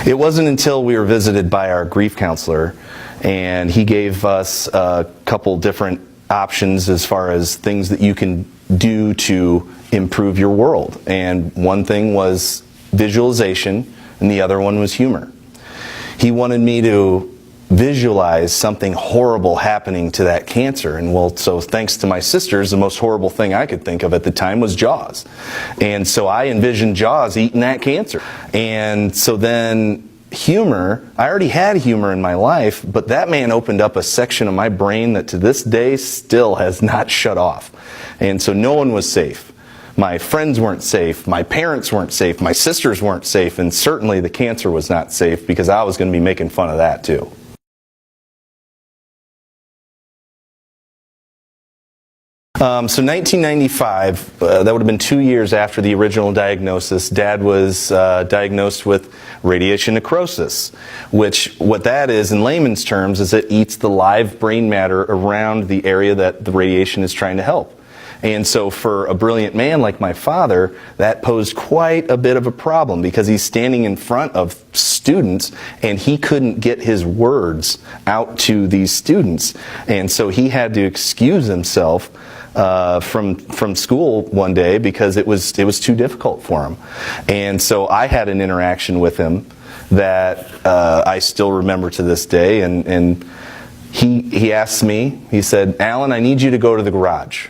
It wasn't until we were visited by our grief counselor, and he gave us a couple different options as far as things that you can do to improve your world. And one thing was visualization, and the other one was humor. He wanted me to visualize something horrible happening to that cancer. And well, so thanks to my sisters, the most horrible thing I could think of at the time was Jaws. And so I envisioned Jaws eating that cancer. And so then humor, I already had humor in my life, but that man opened up a section of my brain that to this day still has not shut off. And so no one was safe. My friends weren't safe, my parents weren't safe, my sisters weren't safe, and certainly the cancer was not safe because I was going to be making fun of that too. So 1995, that would have been 2 years after the original diagnosis, Dad was diagnosed with radiation necrosis, which what that is in layman's terms is it eats the live brain matter around the area that the radiation is trying to help. And so for a brilliant man like my father, that posed quite a bit of a problem because he's standing in front of students and he couldn't get his words out to these students. And so he had to excuse himself from school one day because it was too difficult for him. And so I had an interaction with him that I still remember to this day. And he asked me, he said, "Alan, I need you to go to the garage."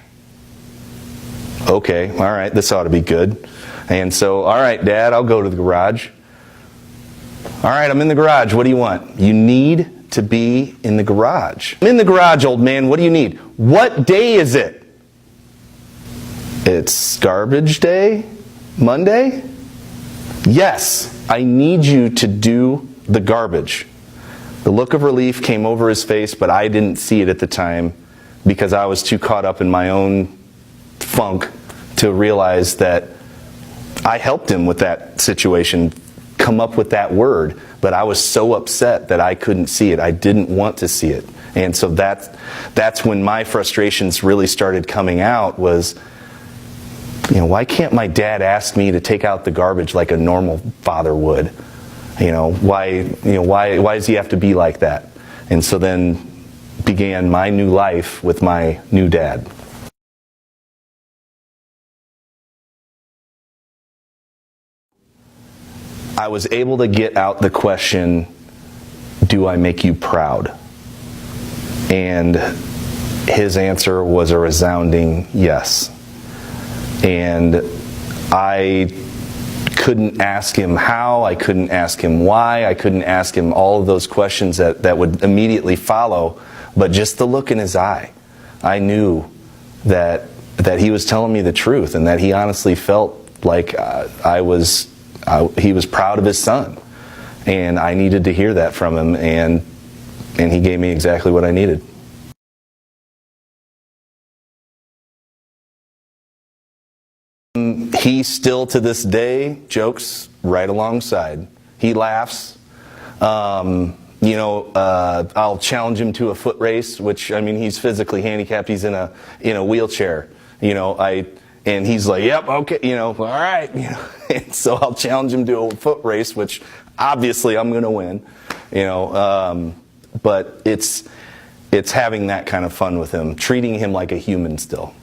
Okay, all right, this ought to be good. And so, all right, Dad, I'll go to the garage. All right, I'm in the garage. What do you want? You need to be in the garage. I'm in the garage, old man. What do you need? What day is it? It's garbage day? Monday? Yes, I need you to do the garbage. The look of relief came over his face, but I didn't see it at the time because I was too caught up in my own funk to realize that I helped him with that situation, come up with that word, but I was so upset that I couldn't see it. I didn't want to see it. And so that's when my frustrations really started coming out was, why can't my dad ask me to take out the garbage like a normal father would? Why does he have to be like that? And so then began my new life with my new dad. I was able to get out the question, do I make you proud? And his answer was a resounding yes. And I couldn't ask him how, I couldn't ask him why, I couldn't ask him all of those questions that would immediately follow, but just the look in his eye. I knew that he was telling me the truth and that he honestly felt like he was proud of his son, and I needed to hear that from him, and he gave me exactly what I needed. He still to this day jokes right alongside. He laughs. I'll challenge him to a foot race, which he's physically handicapped. He's in a wheelchair. And he's like, yep, okay, all right. And so I'll challenge him to a foot race, which obviously I'm going to win, but it's having that kind of fun with him, treating him like a human still.